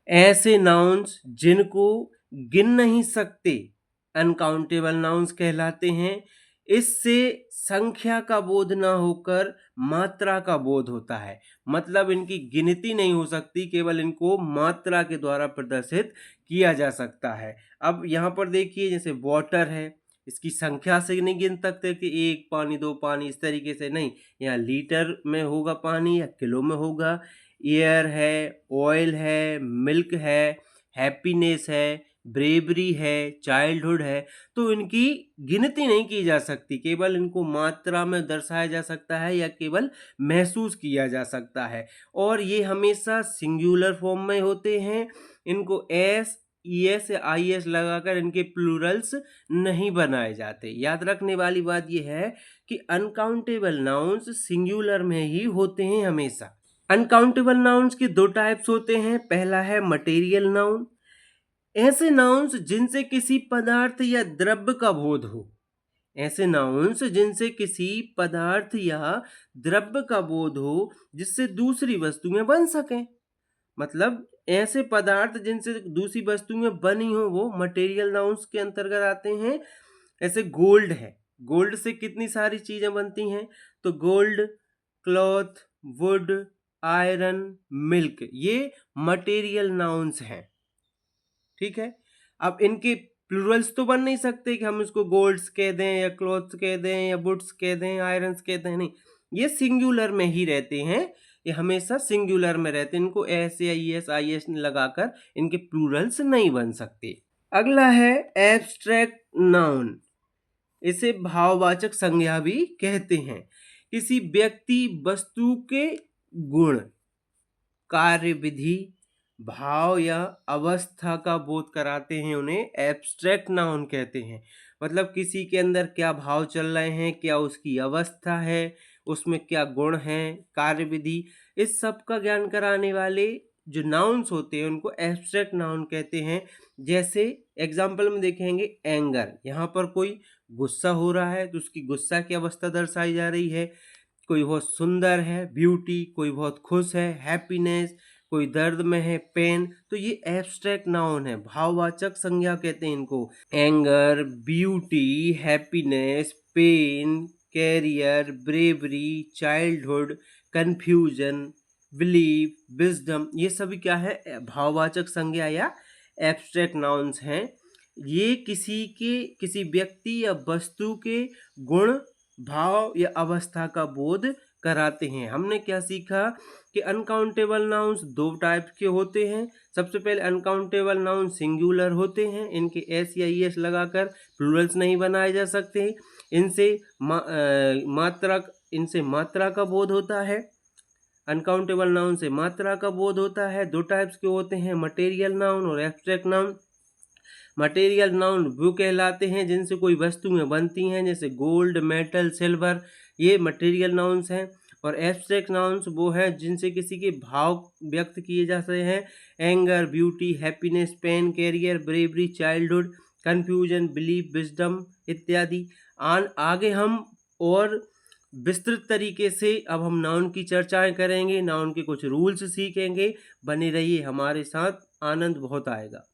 ऐसे नाउन्स जिनको गिन नहीं सकते अनकाउंटेबल नाउन्स कहलाते हैं। इससे संख्या का बोध ना होकर मात्रा का बोध होता है, मतलब इनकी गिनती नहीं हो सकती, केवल इनको मात्रा के द्वारा प्रदर्शित किया जा सकता है। अब यहाँ पर देखिए, जैसे वाटर है, इसकी संख्या से नहीं गिन सकते कि एक पानी, दो पानी, इस तरीके से नहीं। यहाँ लीटर में होगा पानी या किलो में होगा। एयर है, ऑयल है, मिल्क है, हैप्पीनेस है, ब्रेवरी है, चाइल्डहुड है। तो इनकी गिनती नहीं की जा सकती, केवल इनको मात्रा में दर्शाया जा सकता है या केवल महसूस किया जा सकता है। और ये हमेशा सिंगुलर फॉर्म में होते हैं। इनको एस, ईएस या आईएस लगाकर इनके प्लूरल्स नहीं बनाए जाते। याद रखने वाली बात यह है कि अनकाउंटेबल नाउन्स सिंगुलर में ही होते हैं हमेशा। अनकाउंटेबल नाउन्स के दो टाइप्स होते हैं। पहला है मटेरियल नाउन, ऐसे नाउन्स जिनसे किसी पदार्थ या द्रव्य का बोध हो। ऐसे नाउन्स जिनसे किसी पदार्थ या द्रव्य का बोध हो जिससे दूसरी वस्तुएं बन सकें। मतलब ऐसे पदार्थ जिनसे दूसरी वस्तुएं बनी हो वो मटेरियल नाउन्स के अंतर्गत आते हैं। ऐसे गोल्ड है, गोल्ड से कितनी सारी चीजें बनती हैं, तो gold, cloth, would, iron, milk, ये मटेरियल नाउन्स हैं। ठीक है, अब इनके प्लूरल्स तो बन नहीं सकते कि हम इसको गोल्ड्स कह दें या क्लॉथ्स कह दें या वुड्स कह दें, आयरन्स कह दें, नहीं, ये सिंगुलर में ही रहते हैं। ये हमेशा सिंगुलर में रहते हैं, इनको एस या ईएस आईएस लगाकर इनके प्लूरल्स नहीं बन सकते। अगला है एब्स्ट्रैक्ट नाउन, इसे भाववाचक संज्ञा भी कहते हैं। किसी व्यक्ति, वस्तु के गुण, कार्य विधि, भाव या अवस्था का बोध कराते हैं, उन्हें एब्स्ट्रैक्ट नाउन कहते हैं। मतलब किसी के अंदर क्या भाव चल रहे हैं, क्या उसकी अवस्था है, उसमें क्या गुण हैं, कार्य विधि, इस सब का ज्ञान कराने वाले जो नाउन्स होते हैं उनको एब्स्ट्रैक्ट नाउन कहते हैं। जैसे एग्जाम्पल में देखेंगे एंगर, यहाँ पर कोई गुस्सा हो रहा है तो उसकी गुस्सा की अवस्था दर्शाई जा रही है। कोई बहुत सुंदर है, ब्यूटी, कोई बहुत खुश है, हैप्पीनेस, कोई दर्द में है, पेन, तो ये एब्स्ट्रैक्ट नाउन है, भाववाचक संज्ञा कहते हैं इनको। Anger, beauty, happiness, pain, career, bravery, childhood, confusion, believe, wisdom, ये सभी क्या है, भाववाचक संज्ञा या एब्स्ट्रैक्ट नाउन्स हैं। ये किसी व्यक्ति या वस्तु के गुण, भाव या अवस्था का बोध कराते हैं। हमने क्या सीखा कि अनकाउंटेबल नाउन्स दो टाइप के होते हैं। सबसे पहले अनकाउंटेबल नाउन सिंगुलर होते हैं, इनके एस या ईएस लगाकर प्लूरल्स नहीं बनाए जा सकते। इनसे मात्रा का बोध होता है। अनकाउंटेबल नाउन से मात्रा का बोध होता है। दो टाइप्स के होते हैं, मटेरियल नाउन और एब्स्ट्रैक्ट नाउन। मटेरियल नाउन वो कहलाते हैं जिनसे कोई वस्तुएं बनती हैं, जैसे गोल्ड, मेटल, सिल्वर, ये मटेरियल नाउन्स हैं। और एब्स्ट्रैक्ट नाउन्स वो हैं जिनसे किसी के भाव व्यक्त किए जाते हैं, anger, beauty, happiness, pain, career, bravery, childhood, confusion, belief, wisdom इत्यादि। आगे हम और विस्तृत तरीके से अब हम नाउन की चर्चाएं करेंगे, नाउन के कुछ रूल्स सीखेंगे। बने रहिए हमारे साथ, आनंद बहुत आएगा।